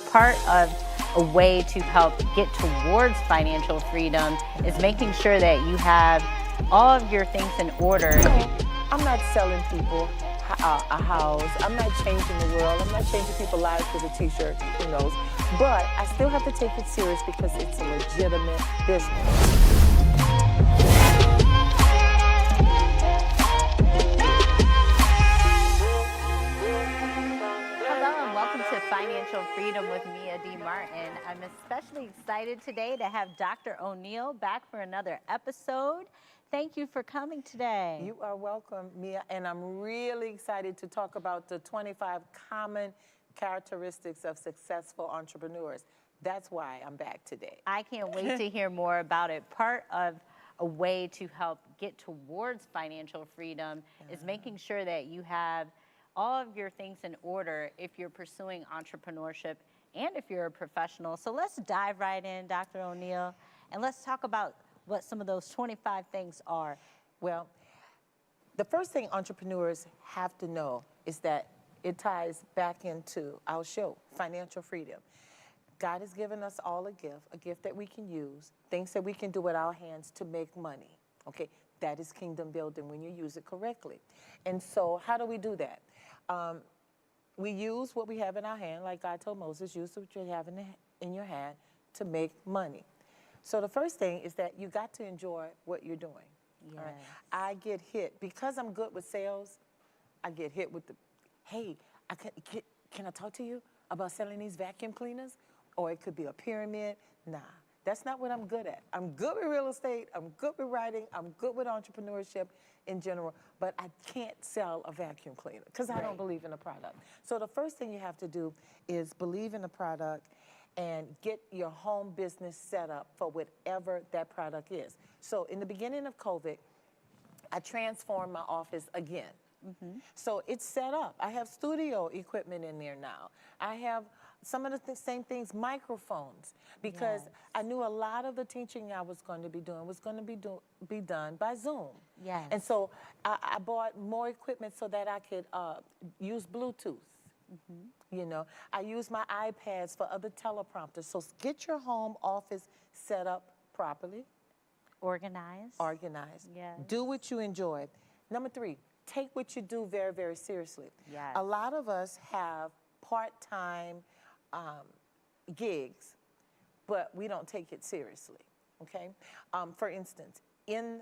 part of a way to help get towards financial freedom is making sure that you have all of your things in order. I'm not selling people a house. I'm not changing the world. I'm not changing people's lives with a t-shirt, who knows. But I still have to take it serious because it's a legitimate business. Financial Freedom with Mia D. Martin. I'm especially excited today to have Dr. O'Neal back for another episode. Thank you for coming today. You are welcome, Mia, and I'm really excited to talk about the 25 common characteristics of successful entrepreneurs. That's why I'm back today. I can't wait to hear more about it. Part of a way to help get towards financial freedom is making sure that you have all of your things in order if you're pursuing entrepreneurship and if you're a professional. So let's dive right in, Dr. O'Neal, and let's talk about what some of those 25 things are. Well, the first thing entrepreneurs have to know is that it ties back into our show, financial freedom. God has given us all a gift that we can use, things that we can do with our hands to make money, okay? That is kingdom building when you use it correctly. And so how do we do that? We use what we have in our hand, like God told Moses, use what you have in your hand to make money. So the first thing is that you got to enjoy what you're doing. Yes. All right? I get hit, because I'm good with sales, I get hit with the, hey, can I talk to you about selling these vacuum cleaners? Or it could be a pyramid. Nah, that's not what I'm good at. I'm good with real estate, I'm good with writing, I'm good with entrepreneurship in general, but I can't sell a vacuum cleaner because I don't believe in the product. So the first thing you have to do is believe in the product and get your home business set up for whatever that product is. So in the beginning of COVID, I transformed my office again. So it's set up. I have studio equipment in there now. I have some of the same things, microphones, because I knew a lot of the teaching I was going to be doing was going to be done by Zoom. Yes. And so I bought more equipment so that I could use Bluetooth. You know, I use my iPads for other teleprompters. So get your home office set up properly. Organized. Yes. Do what you enjoy. Number 3, take what you do very, very seriously. Yes. A lot of us have part-time gigs, but we don't take it seriously, okay? For instance, in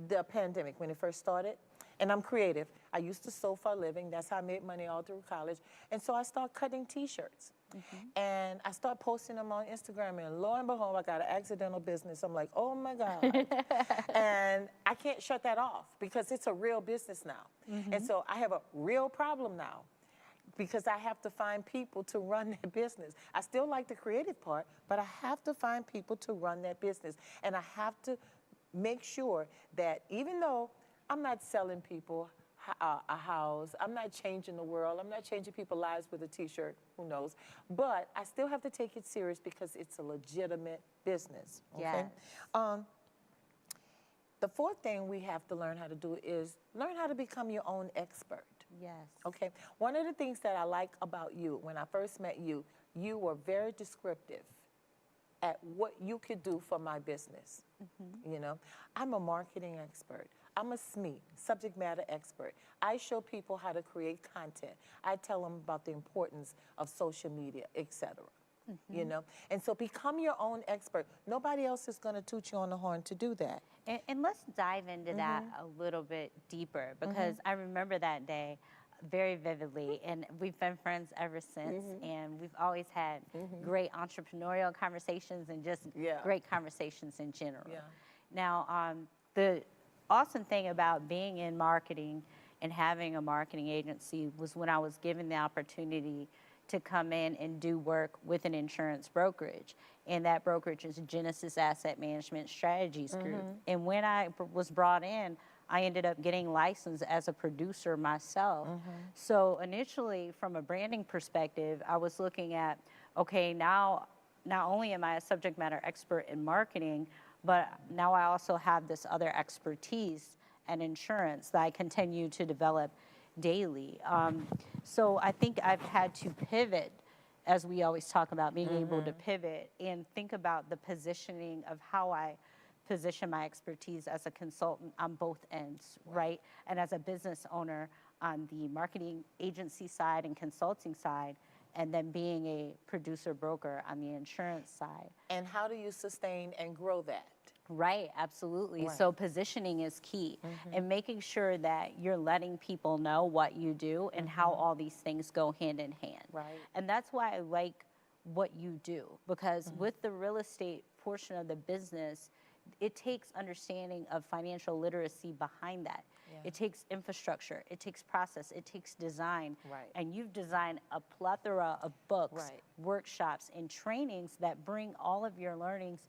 the pandemic, when it first started, and I'm creative, I used to sew for a living. That's how I made money all through college. And so I started cutting T-shirts. And I started posting them on Instagram, and lo and behold, I got an accidental business. I'm like, oh my God. And I can't shut that off because it's a real business now. And so I have a real problem now because I have to find people to run that business. I still like the creative part, but I have to find people to run that business. And I have to make sure that even though I'm not selling people a house, I'm not changing the world, I'm not changing people's lives with a t-shirt, who knows, but I still have to take it serious because it's a legitimate business, okay? Yes. The fourth thing we have to learn how to do is learn how to become your own expert. Yes. Okay, one of the things that I like about you, when I first met you, you were very descriptive at what you could do for my business. You know, I'm a marketing expert. I'm a SME, subject matter expert. I show people how to create content. I tell them about the importance of social media, etc. You know, and so become your own expert. Nobody else is going to toot you on the horn to do that. And let's dive into that a little bit deeper, because I remember that day very vividly, and we've been friends ever since, and we've always had great entrepreneurial conversations and just great conversations in general. Now, the awesome thing about being in marketing and having a marketing agency was when I was given the opportunity to come in and do work with an insurance brokerage. And that brokerage is Genesis Asset Management Strategies Group. And when I was brought in, I ended up getting licensed as a producer myself. So initially, from a branding perspective, I was looking at, okay, now not only am I a subject matter expert in marketing, but now I also have this other expertise and insurance that I continue to develop daily. So I think I've had to pivot as we always talk about, being able to pivot and think about the positioning of how I position my expertise as a consultant on both ends, right? And as a business owner on the marketing agency side and consulting side, and then being a producer broker on the insurance side. And how do you sustain and grow that? Right, absolutely. Right. So positioning is key, and making sure that you're letting people know what you do and how all these things go hand in hand. Right. And that's why I like what you do, because with the real estate portion of the business, it takes understanding of financial literacy behind that. Yeah. It takes infrastructure, it takes process, it takes design. Right. And you've designed a plethora of books, Right. workshops, and trainings that bring all of your learnings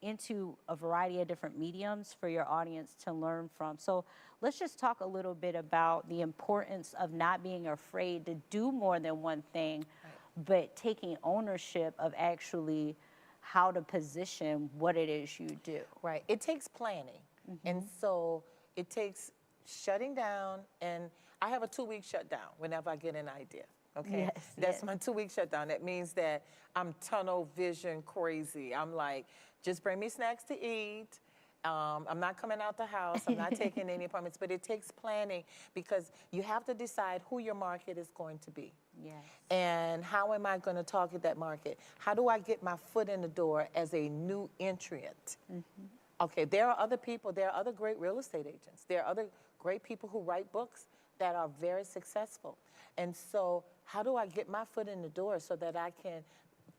into a variety of different mediums for your audience to learn from. So let's just talk a little bit about the importance of not being afraid to do more than one thing, but taking ownership of actually how to position what it is you do. Right. It takes planning. And so it takes shutting down, and I have a 2-week shutdown whenever I get an idea. Okay. Yes, That's yes. my 2-week shutdown. That means that I'm tunnel vision crazy. I'm like, just bring me snacks to eat. I'm not coming out the house. I'm not taking any appointments. But it takes planning, because you have to decide who your market is going to be. Yes. And how am I going to target that market? How do I get my foot in the door as a new entrant? Okay, there are other people, there are other great real estate agents. There are other great people who write books that are very successful. And so how do I get my foot in the door so that I can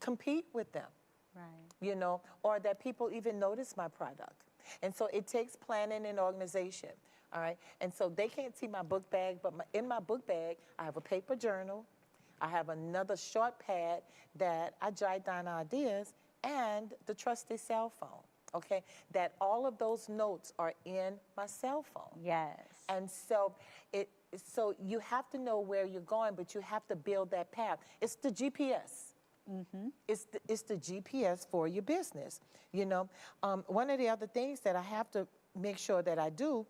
compete with them? Right. You know, or that people even notice my product. And so it takes planning and organization, all right? And so they can't see my book bag, but in my book bag, I have a paper journal, I have another short pad that I jot down ideas, and the trusty cell phone, okay? That all of those notes are in my cell phone. Yes. And so so you have to know where you're going, but you have to build that path. It's the GPS. It's the GPS for your business. You know, one of the other things that I have to make sure that I do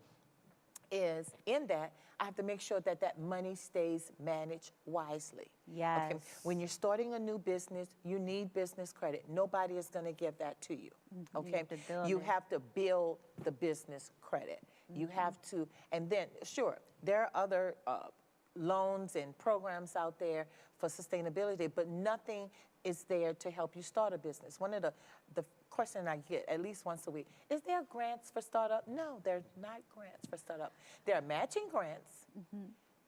is, in that, I have to make sure that that money stays managed wisely. Yes. Okay? When you're starting a new business, you need business credit. Nobody is going to give that to you. Okay? have to build You it. have to build the business credit. You have to, and then, sure, there are other loans and programs out there for sustainability, but nothing is there to help you start a business. One of the questions I get at least once a week, is there grants for startup? No, there's not grants for startup. There are matching grants,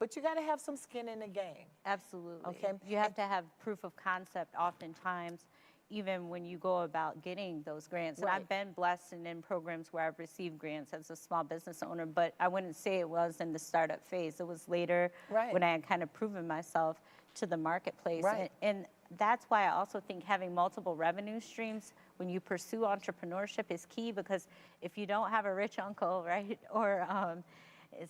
but you got to have some skin in the game. Absolutely. Okay. You have to have proof of concept oftentimes, even when you go about getting those grants. And Right. I've been blessed and in programs where I've received grants as a small business owner, but I wouldn't say it was in the startup phase. It was later Right. when I had kind of proven myself to the marketplace. Right. And that's why I also think having multiple revenue streams when you pursue entrepreneurship is key, because if you don't have a rich uncle, right, or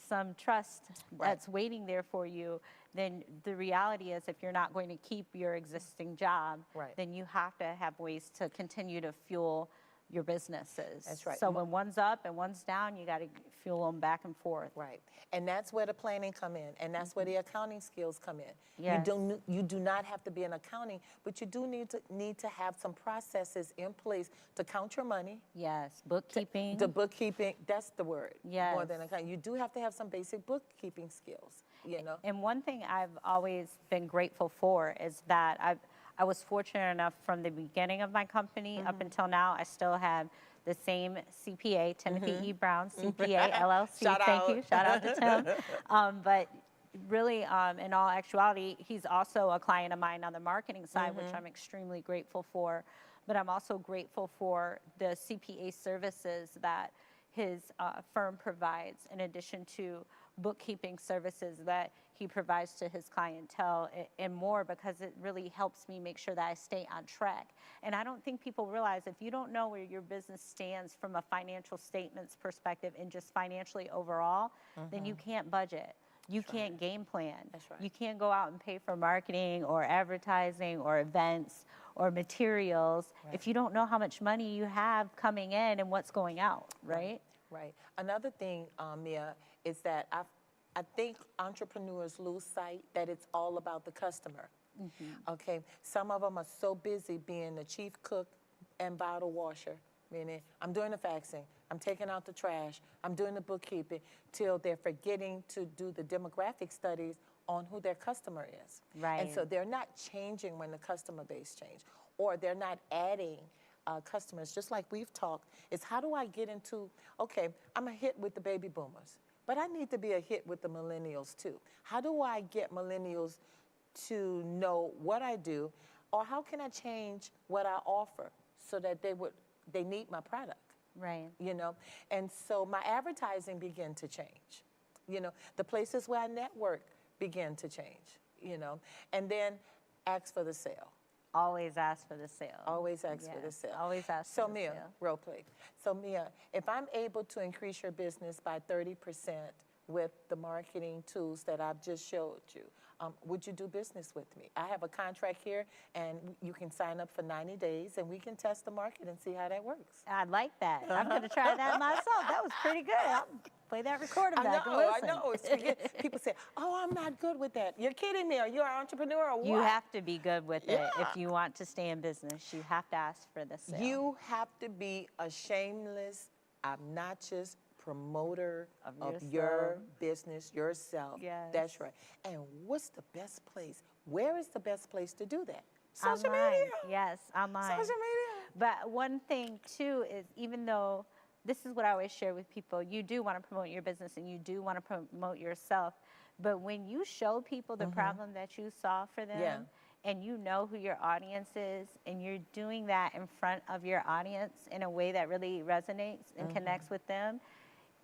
some trust that's waiting there for you, then the reality is, if you're not going to keep your existing job, Right. then you have to have ways to continue to fuel your businesses. That's right. So when one's up and one's down, you got to fuel them back and forth. Right. And that's where the planning come in, and that's where the accounting skills come in. Yes. You do not have to be in accounting, but you do need to have some processes in place to count your money. Yes, bookkeeping. The bookkeeping, that's the word. Yes. More than accounting. You do have to have some basic bookkeeping skills, you know. And one thing I've always been grateful for is that I was fortunate enough from the beginning of my company up until now, I still have the same CPA, Timothy E. Brown, CPA, LLC. Shout Thank out. you. Shout out to Tim. But really, in all actuality, he's also a client of mine on the marketing side, which I'm extremely grateful for. But I'm also grateful for the CPA services that his firm provides, in addition to bookkeeping services that he provides to his clientele and more, because it really helps me make sure that I stay on track. And I don't think people realize, if you don't know where your business stands from a financial statements perspective and just financially overall, then you can't budget. You can't game plan. That's right. You can't go out and pay for marketing or advertising or events or materials if you don't know how much money you have coming in and what's going out, right? Right. Another thing, Mia, is that I think entrepreneurs lose sight that it's all about the customer. Okay, some of them are so busy being the chief cook and bottle washer, meaning I'm doing the faxing, I'm taking out the trash, I'm doing the bookkeeping, till they're forgetting to do the demographic studies on who their customer is. Right. And so they're not changing when the customer base change, or they're not adding customers, just like we've talked. Is how do I get into, okay, I'm a hit with the baby boomers, but I need to be a hit with the millennials too. How do I get millennials to know what I do, or how can I change what I offer so that they need my product? Right. You know, and so my advertising began to change. You know, the places where I network began to change. You know, and then ask for the sale. Always ask for the sale. Always ask for the sale. Always ask so for the Mia, sale. Role play. So Mia, if I'm able to increase your business by 30% with the marketing tools that I've just showed you, would you do business with me? I have a contract here, and you can sign up for 90 days, and we can test the market and see how that works. I'd like that. I'm going to try that myself. That was pretty good. I'll play that recording back and listen. I know. People say, oh, I'm not good with that. You're kidding me, or you're an entrepreneur, or what? You have to be good with it if you want to stay in business. You have to ask for the sale. You have to be a shameless, obnoxious promoter of your business, yourself. Yes. That's right. And what's the best place? Where is the best place to do that? Social Online. media. Yes, online. Social media. But one thing, too, is even though this is what I always share with people, you do want to promote your business and you do want to promote yourself. But when you show people the problem that you solve for them, and you know who your audience is, and you're doing that in front of your audience in a way that really resonates and connects with them,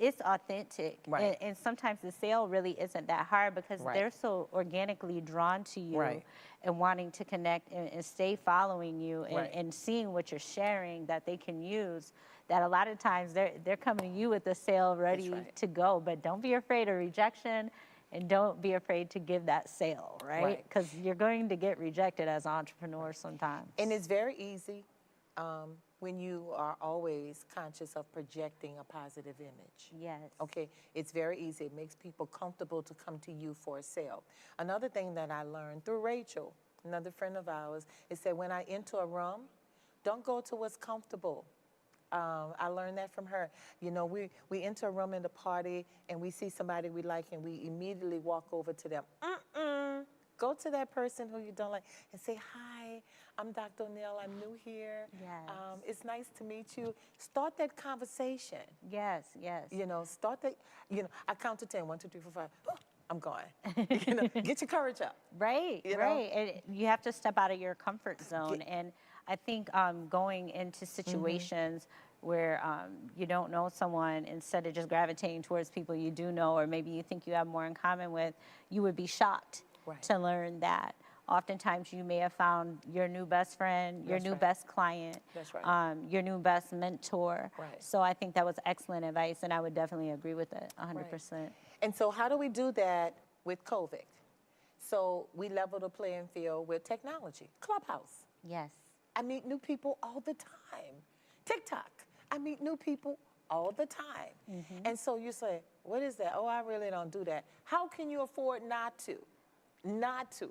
it's authentic. Right. And sometimes the sale really isn't that hard because they're so organically drawn to you and wanting to connect and stay following you and seeing what you're sharing that they can use, that a lot of times they're coming to you with the sale ready to go. But don't be afraid of rejection, and don't be afraid to give that sale, right? Because you're going to get rejected as an entrepreneur sometimes. And it's very easy when you are always conscious of projecting a positive image. Yes. Okay, it's very easy. It makes people comfortable to come to you for a sale. Another thing that I learned through Rachel, another friend of ours, is that when I enter a room, don't go to what's comfortable. I learned that from her. You know, we enter a room in the party and we see somebody we like and we immediately walk over to them. Go to that person who you don't like and say, hi, I'm Dr. O'Neal, I'm new here. Yes. It's nice to meet you. Start that conversation. Yes, yes. You know, start that, you know, I count to 10, 1, 2, 3, 4, 5. Oh, I'm going. You know, get your courage up. Right, You know? right. And you have to step out of your comfort zone. And I think going into situations where you don't know someone, instead of just gravitating towards people you do know, or maybe you think you have more in common with, you would be shocked to learn that. Oftentimes you may have found your new best friend, your new best client, your new best mentor. So I think that was excellent advice, and I would definitely agree with it 100%. And so how do we do that with COVID? So we level the playing field with technology. Clubhouse. Yes. I meet new people all the time. TikTok. I meet new people all the time. And so you say, what is that? Oh, I really don't do that. How can you afford not to? Not to.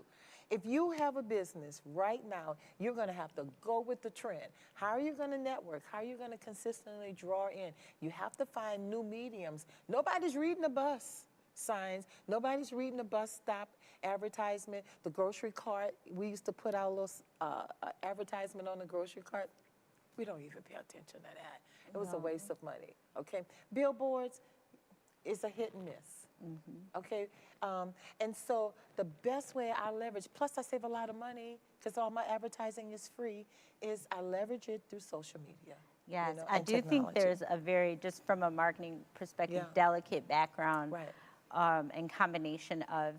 If you have a business right now, you're going to have to go with the trend. How are you going to network? How are you going to consistently draw in? You have to find new mediums. Nobody's reading the bus signs. Nobody's reading the bus stop advertisement. The grocery cart, we used to put our little advertisement on the grocery cart. We don't even pay attention to that. It was a waste of money, okay? Billboards is a hit and miss. Okay, and so the best way I leverage, plus I save a lot of money because all my advertising is free, is I leverage it through social media. Yes, you know, I do think there's a very, just from a marketing perspective, delicate background and combination of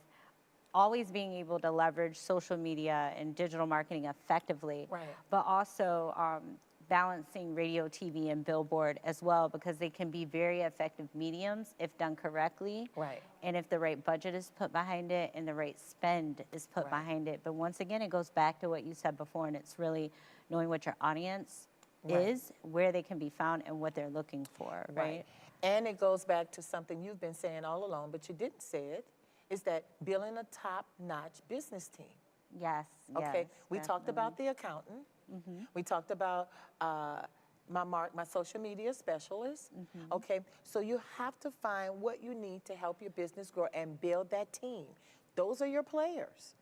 always being able to leverage social media and digital marketing effectively, but also balancing radio, TV, and billboard as well, because they can be very effective mediums if done correctly. And if the right budget is put behind it and the right spend is put behind it. But once again, it goes back to what you said before, and it's really knowing what your audience is, where they can be found, and what they're looking for, right? And it goes back to something you've been saying all along, but you didn't say it, is that building a top-notch business team. Yes. Okay, yes, we talked about the accountant. We talked about my social media specialist. Okay, so you have to find what you need to help your business grow and build that team. Those are your players.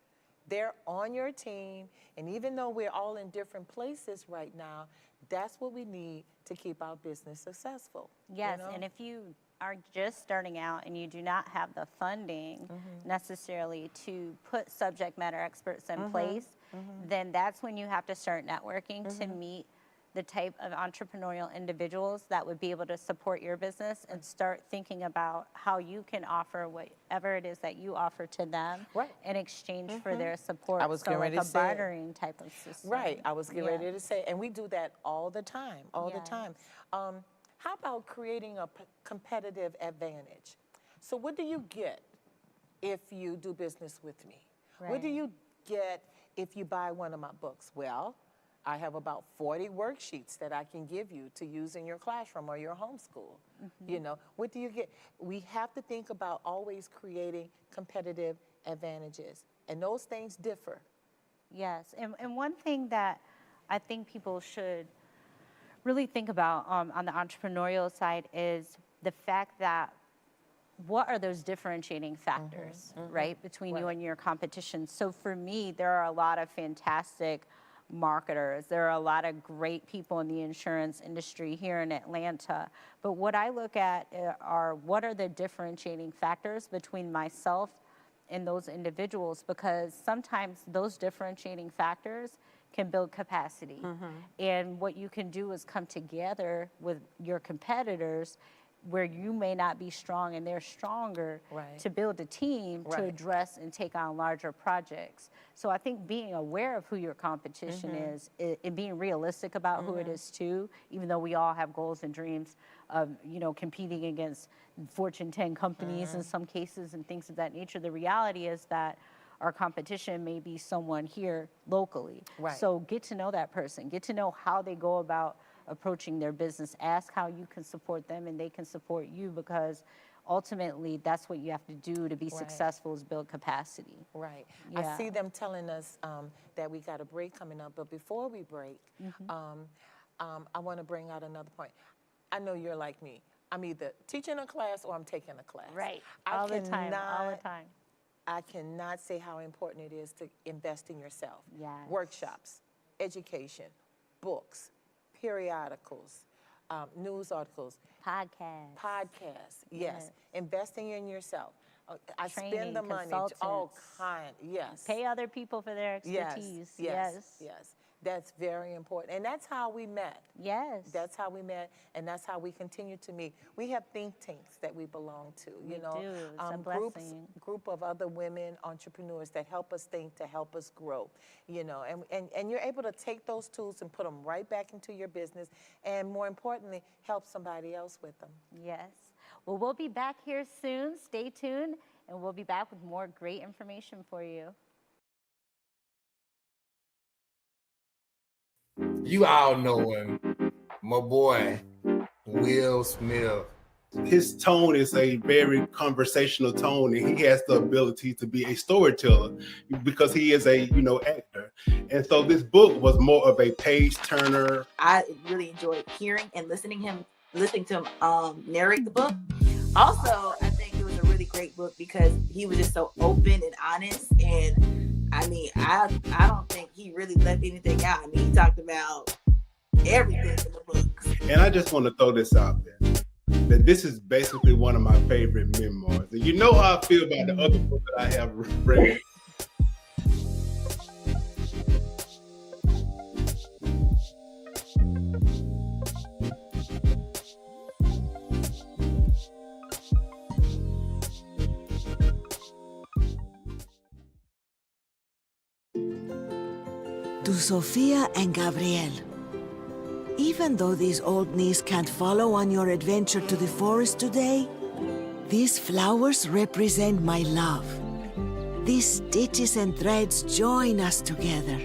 They're on your team, and even though we're all in different places right now, that's what we need to keep our business successful. Yes, you know? and if you are just starting out and you do not have the funding necessarily to put subject matter experts in place, then that's when you have to start networking to meet the type of entrepreneurial individuals that would be able to support your business and start thinking about how you can offer whatever it is that you offer to them in exchange for their support. I was getting ready like to a say it. bartering type of system. Right, I was getting ready to say, and we do that all the time, all the Yes. time. How about creating a competitive advantage? So what do you get if you do business with me? What do Right. you get if you buy one of my books? Well, I have about 40 worksheets that I can give you to use in your classroom or your homeschool. You know, what do you get? We have to think about always creating competitive advantages, and those things differ. Yes, and one thing that I think people should really think about on the entrepreneurial side is the fact that what are those differentiating factors, right, between you and your competition? So for me, there are a lot of fantastic marketers. There are a lot of great people in the insurance industry here in Atlanta. But what I look at are what are the differentiating factors between myself and those individuals, because sometimes those differentiating factors can build capacity. And what you can do is come together with your competitors where you may not be strong and they're stronger to build a team to address and take on larger projects. So I think being aware of who your competition is and being realistic about who it is too, even though we all have goals and dreams of, you know, competing against Fortune 10 companies in some cases and things of that nature. The reality is that our competition may be someone here locally. So get to know that person, get to know how they go about approaching their business, ask how you can support them and they can support you, because ultimately that's what you have to do to be successful, is build capacity. I see them telling us that we got a break coming up, but before we break, I want to bring out another point. I know you're like me. I'm either teaching a class or I'm taking a class. All the time. I cannot say how important it is to invest in yourself. Yes. Workshops, education, books, periodicals, news articles, podcasts. Yes. Investing in yourself. I spend the money. All kind. Yes. Pay other people for their expertise. Yes. That's very important. And that's how we met. Yes. That's how we met, and that's how we continue to meet. We have think tanks that we belong to, you know. Do. It's a blessing. Group of other women entrepreneurs that help us think, to help us grow, you know. And you're able to take those tools and put them right back into your business, and more importantly, help somebody else with them. Yes. Well, we'll be back here soon. Stay tuned, and we'll be back with more great information for you. You all know him, my boy, Will Smith. His tone is a very conversational tone, and he has the ability to be a storyteller because he is a, actor. And so this book was more of a page turner. I really enjoyed hearing and listening to him narrate the book. Also, I think it was a really great book because he was just so open and honest. And I mean, I don't think he really left anything out. I mean, he talked about everything in the book. And I just want to throw this out there, that this is basically one of my favorite memoirs. And you know how I feel about the other book that I have read. To Sofia and Gabriel. Even though these old knees can't follow on your adventure to the forest today, these flowers represent my love. These stitches and threads join us together.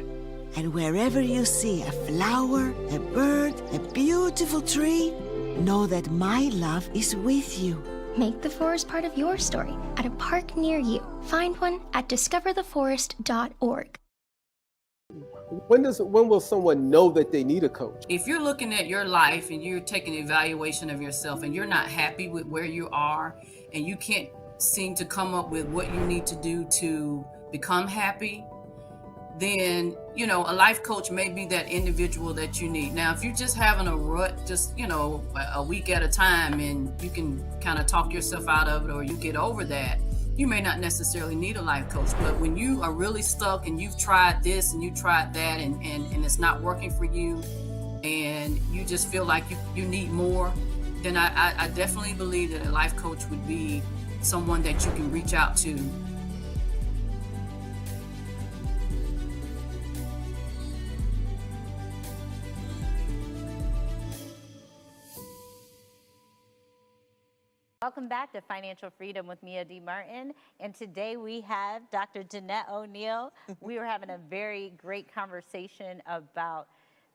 And wherever you see a flower, a bird, a beautiful tree, know that my love is with you. Make the forest part of your story at a park near you. Find one at discovertheforest.org. When will someone know that they need a coach? If you're looking at your life and you're taking an evaluation of yourself and you're not happy with where you are and you can't seem to come up with what you need to do to become happy, then, a life coach may be that individual that you need. Now, if you're just having a rut, just, a week at a time, and you can kind of talk yourself out of it or you get over that, you may not necessarily need a life coach. But when you are really stuck and you've tried this and you tried that and it's not working for you and you just feel like you need more, then I definitely believe that a life coach would be someone that you can reach out to. Welcome back to Financial Freedom with Mia D. Martin. And today we have Dr. Danette O'Neal. We were having a very great conversation about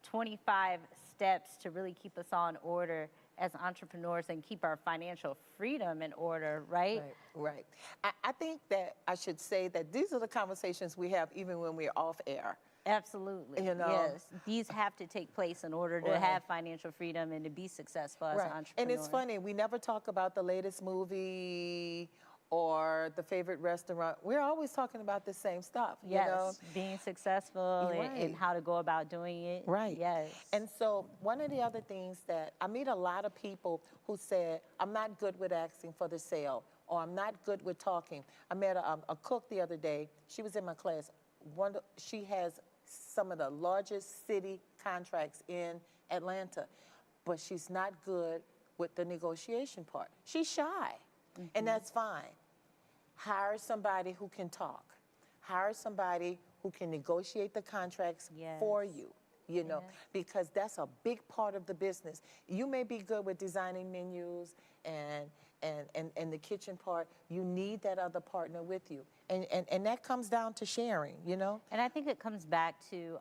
25 steps to really keep us all in order as entrepreneurs and keep our financial freedom in order, right? Right. I think that I should say that these are the conversations we have even when we're off air. Absolutely. Yes. These have to take place in order to have financial freedom and to be successful as an entrepreneur. And it's funny, we never talk about the latest movie or the favorite restaurant. We're always talking about the same stuff, Yes. you know? Being successful and how to go about doing it. Right. Yes. And so one of the other things that I meet a lot of people who said, I'm not good with asking for the sale, or I'm not good with talking. I met a cook the other day. She was in my class. She has some of the largest city contracts in Atlanta, but she's not good with the negotiation part. She's shy, and that's fine. Hire somebody who can talk. Hire somebody who can negotiate the contracts for you, you know, because that's a big part of the business. You may be good with designing menus and the kitchen part. You need that other partner with you. And that comes down to sharing, you know? And I think it comes back to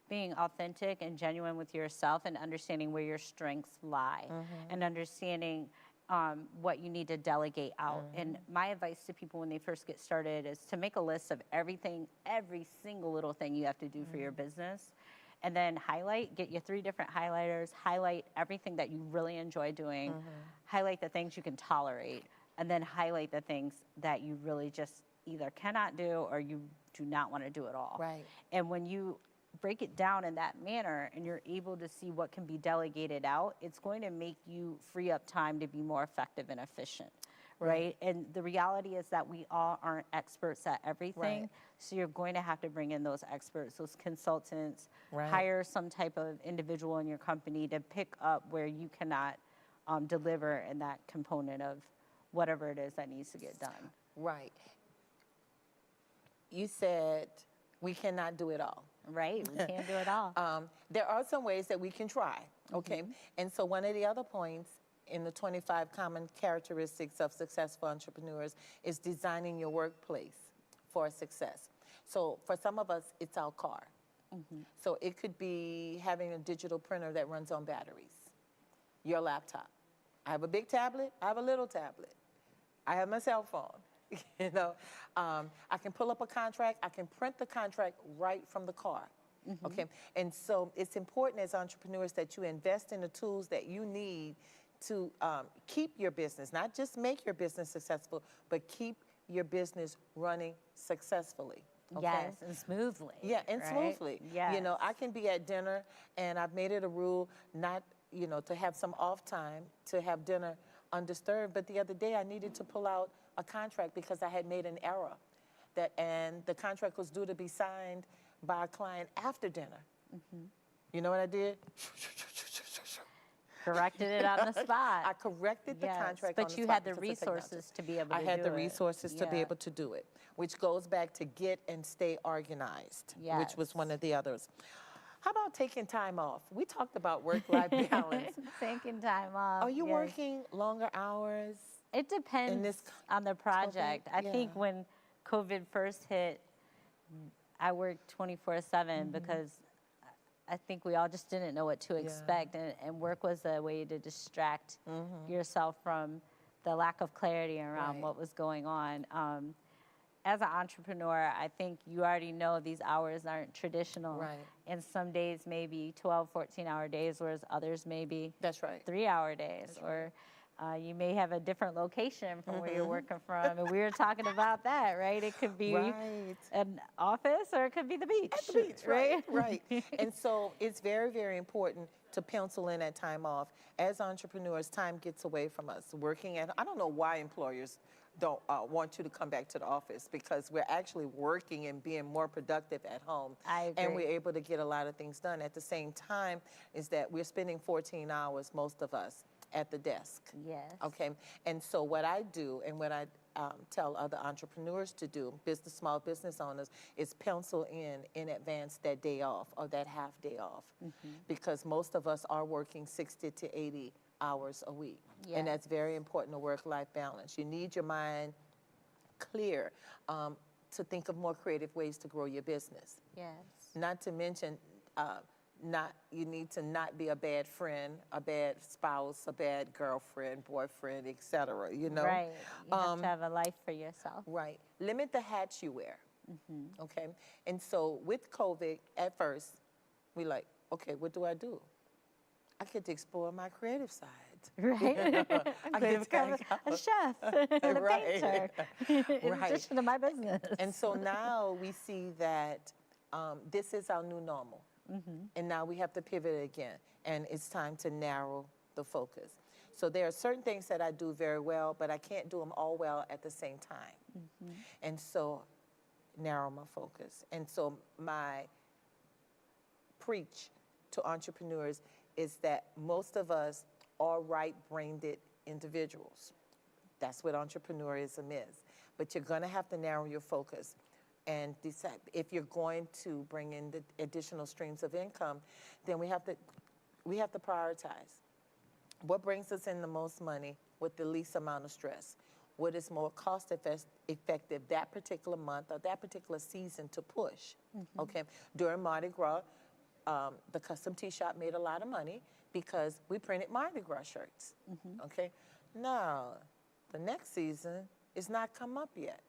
being authentic and genuine with yourself and understanding where your strengths lie and understanding what you need to delegate out. And my advice to people when they first get started is to make a list of everything, every single little thing you have to do for your business. And then get your 3 different highlighters, highlight everything that you really enjoy doing, highlight the things you can tolerate, and then highlight the things that you really just either cannot do or you do not want to do at all. Right. And when you break it down in that manner and you're able to see what can be delegated out, it's going to make you free up time to be more effective and efficient. Right? And the reality is that we all aren't experts at everything. Right. So you're going to have to bring in those experts, those consultants, hire some type of individual in your company to pick up where you cannot deliver in that component of whatever it is that needs to get done. Right. You said we cannot do it all. Right, we can't do it all. There are some ways that we can try, okay? And so one of the other points in the 25 common characteristics of successful entrepreneurs is designing your workplace for success. So for some of us, it's our car. So it could be having a digital printer that runs on batteries, your laptop. I have a big tablet, I have a little tablet. I have my cell phone. You know, I can pull up a contract, I can print the contract right from the car. Okay, and so it's important as entrepreneurs that you invest in the tools that you need to keep your business, not just make your business successful, but keep your business running successfully. Okay? Yes, and smoothly. Yeah, and right? smoothly. Yes. You know, I can be at dinner, and I've made it a rule not, you know, to have some off time, to have dinner undisturbed. But the other day, I needed to pull out a contract because I had made an error, and the contract was due to be signed by a client after dinner. You know what I did? Corrected it on the spot. I corrected the contract on but the you spot had the because the technology- resources to be able to do it. I had the resources to be able to do it, which goes back to get and stay organized, which was one of the others. How about taking time off? We talked about work-life balance. Taking time off. Are you working longer hours? It depends on the project. I think when COVID first hit, I worked 24/7 because I think we all just didn't know what to expect, and work was a way to distract yourself from the lack of clarity around what was going on. as an entrepreneur, I think you already know these hours aren't traditional. Right. And some days maybe 12, 14-hour days, whereas others maybe That's right. 3-hour days. Or you may have a different location from where you're working from. And we were talking about that, right? It could be Right. an office or it could be the beach. At the beach, right? Right. And so it's very, very important to pencil in that time off. As entrepreneurs, time gets away from us. I don't know why employers don't want you to come back to the office, because we're actually working and being more productive at home. I agree. And we're able to get a lot of things done. At the same time is that we're spending 14 hours, most of us, at the desk. Yes. Okay. And so what I do and what I tell other entrepreneurs to do, small business owners, is pencil in advance that day off or that half day off, because most of us are working 60 to 80 hours a week. Yes. And that's very important to work-life balance. You need your mind clear to think of more creative ways to grow your business. Yes. Not to mention, you need to not be a bad friend, a bad spouse, a bad girlfriend, boyfriend, etc. You know. Right. You have to have a life for yourself. Right. Limit the hats you wear. Okay. And so with COVID, at first, we like, okay, what do I do? I get to explore my creative side. Right. I I'm get going to become to a chef and a Right. painter in Right. addition to my business. And so now we see that this is our new normal. And now we have to pivot again. And it's time to narrow the focus. So there are certain things that I do very well, but I can't do them all well at the same time. And so narrow my focus. And so my preach to entrepreneurs is that most of us are right-brained individuals. That's what entrepreneurism is. But you're going to have to narrow your focus and decide if you're going to bring in the additional streams of income. Then we have to prioritize. What brings us in the most money with the least amount of stress? What is more cost effective that particular month or that particular season to push? Okay. During Mardi Gras, the custom tee shop made a lot of money because we printed Mardi Gras shirts. Okay. Now, the next season is not come up yet.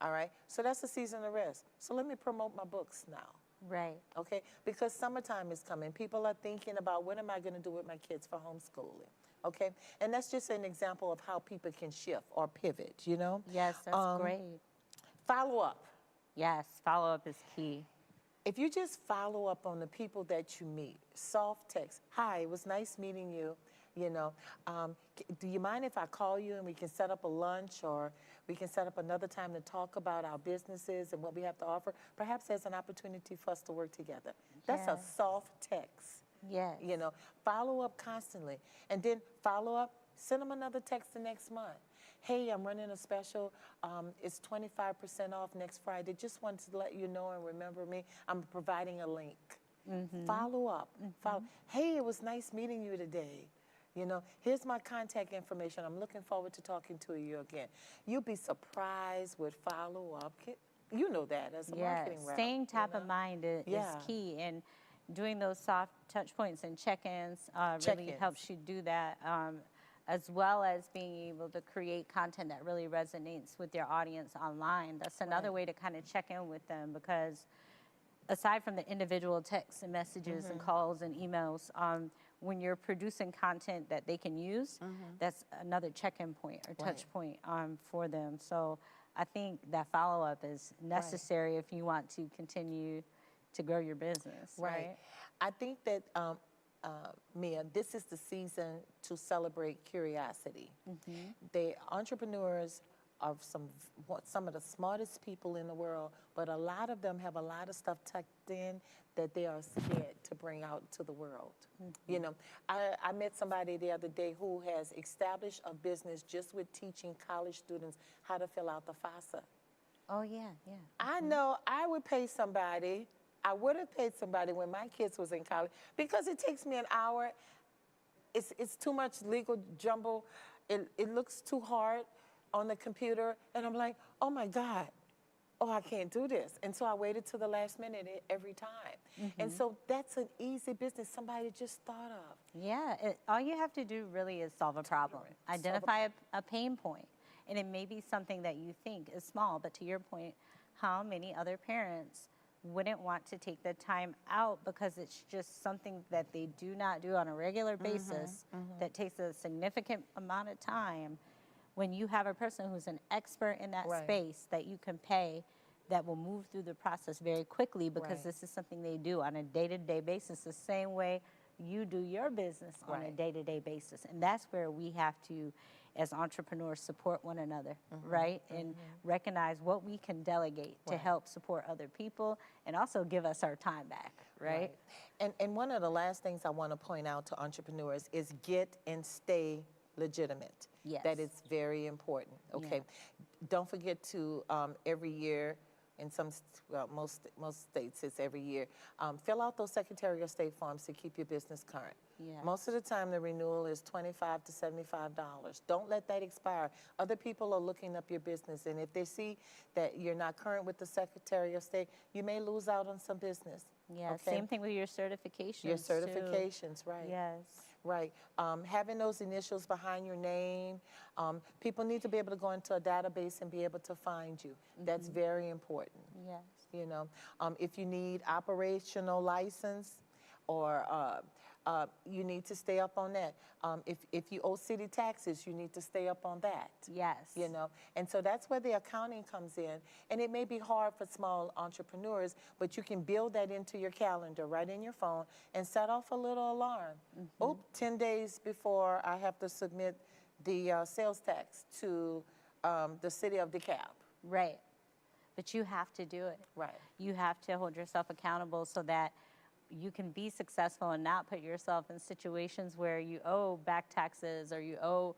All right. So that's the season of rest. So let me promote my books now. Right. Okay. Because summertime is coming. People are thinking about what am I going to do with my kids for homeschooling. Okay. And that's just an example of how people can shift or pivot, you know? Yes, that's great. Follow up. Yes, follow up is key. If you just follow up on the people that you meet, soft text, hi, it was nice meeting you, you know, do you mind if I call you and we can set up a lunch, or we can set up another time to talk about our businesses and what we have to offer? Perhaps there's an opportunity for us to work together. That's a soft text. Yes. You know, follow up constantly. And then follow up, send them another text the next month. Hey, I'm running a special. It's 25% off next Friday. Just wanted to let you know and remember me. I'm providing a link. Follow up. Follow. Hey, it was nice meeting you today. You know, here's my contact information. I'm looking forward to talking to you again. You'll be surprised with follow up. You know that as a marketing rep. Staying top of mind is key, and doing those soft touch points and check-ins really helps you do that. As well as being able to create content that really resonates with your audience online. That's another way to kind of check in with them, because aside from the individual texts and messages and calls and emails, when you're producing content that they can use, that's another check-in point or touch point for them. So I think that follow-up is necessary if you want to continue to grow your business. Right. I think that Mia, this is the season to celebrate curiosity. The entrepreneurs are some of the smartest people in the world, but a lot of them have a lot of stuff tucked in that they are scared to bring out to the world. You know, I met somebody the other day who has established a business just with teaching college students how to fill out the FAFSA. Oh, yeah, yeah. I know I would pay somebody. I would have paid somebody when my kids was in college, because it takes me an hour. It's too much legal jumble. It looks too hard on the computer. And I'm like, oh my God, oh, I can't do this. And so I waited till the last minute every time. And so that's an easy business somebody just thought of. Yeah, all you have to do really is solve a problem. Identify a pain point. And it may be something that you think is small, but to your point, how many other parents wouldn't want to take the time out because it's just something that they do not do on a regular basis that takes a significant amount of time, when you have a person who's an expert in that space that you can pay, that will move through the process very quickly, because this is something they do on a day-to-day basis, the same way you do your business on a day-to-day basis. And that's where we have to, as entrepreneurs, support one another, right? And recognize what we can delegate to help support other people and also give us our time back, right? And one of the last things I want to point out to entrepreneurs is get and stay legitimate. Yes. That is very important, okay? Don't forget to, every year, in most states it's every year, fill out those Secretary of State forms to keep your business current. Yes. Most of the time the renewal is $25 to $75. Don't let that expire. Other people are looking up your business, and if they see that you're not current with the Secretary of State, you may lose out on some business. Yeah, okay? same thing with your certifications. Your too. certifications, right. Yes. Right. Having those initials behind your name, people need to be able to go into a database and be able to find you. That's very important. Yes. You know, if you need operational license, or you need to stay up on that. If you owe city taxes, you need to stay up on that. Yes. You know, and so that's where the accounting comes in. And it may be hard for small entrepreneurs, but you can build that into your calendar, right in your phone, and set off a little alarm. 10 days before I have to submit the sales tax to the city of DeKalb. Right. But you have to do it. Right. You have to hold yourself accountable so that you can be successful and not put yourself in situations where you owe back taxes or you owe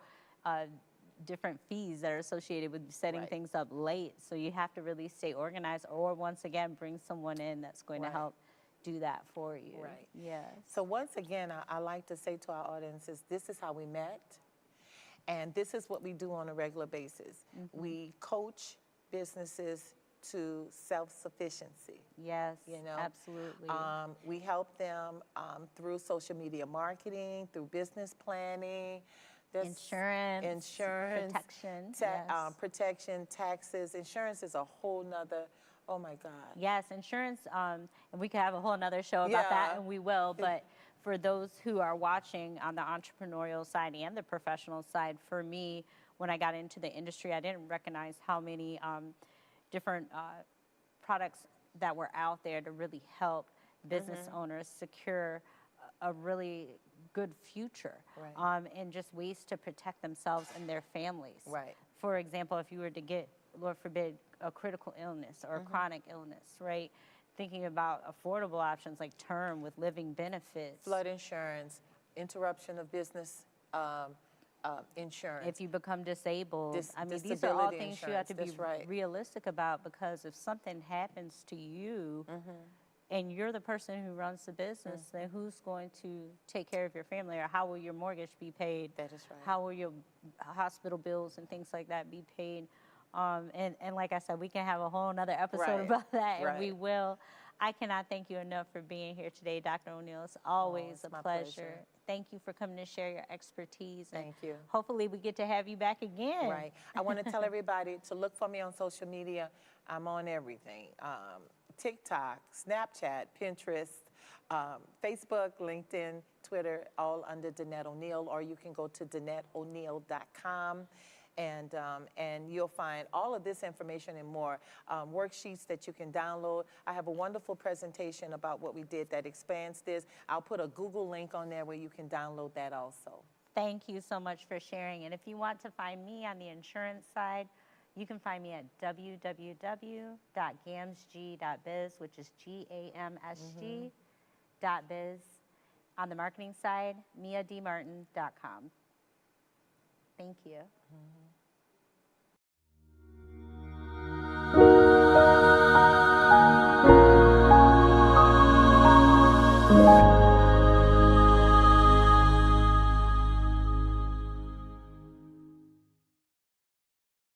different fees that are associated with setting things up late. So you have to really stay organized, or once again, bring someone in that's going to help do that for you. Right. Yes. So once again, I like to say to our audiences, this is how we met, and this is what we do on a regular basis. We coach businesses to self-sufficiency. Yes, you know, absolutely. We help them through social media marketing, through business planning, Insurance, protection, protection, taxes. Insurance is a whole nother, oh my God. Yes, insurance, and we could have a whole nother show about that, and we will, but for those who are watching on the entrepreneurial side and the professional side, for me, when I got into the industry, I didn't recognize how many different products that were out there to really help business owners secure a really good future, and just ways to protect themselves and their families. Right. For example, if you were to get, Lord forbid, a critical illness or a chronic illness, right? Thinking about affordable options like term with living benefits. Flood insurance, interruption of business insurance. If you become disabled, I mean, these are all things you have to be realistic about, because if something happens to you and you're the person who runs the business, then who's going to take care of your family, or how will your mortgage be paid? That is right. How will your hospital bills and things like that be paid? And like I said, we can have a whole nother episode about that, and we will. I cannot thank you enough for being here today, Dr. O'Neal. It's always a pleasure. Thank you for coming to share your expertise. Thank you. Hopefully we get to have you back again. Right. I want to tell everybody to look for me on social media. I'm on everything. TikTok, Snapchat, Pinterest, Facebook, LinkedIn, Twitter, all under Danette O'Neal, or you can go to DanetteO'Neal.com. And you'll find all of this information and more, worksheets that you can download. I have a wonderful presentation about what we did that expands this. I'll put a Google link on there where you can download that also. Thank you so much for sharing. And if you want to find me on the insurance side, you can find me at www.gamsg.biz, which is GAMSG.biz. On the marketing side, miadmartin.com. Thank you. Mm-hmm.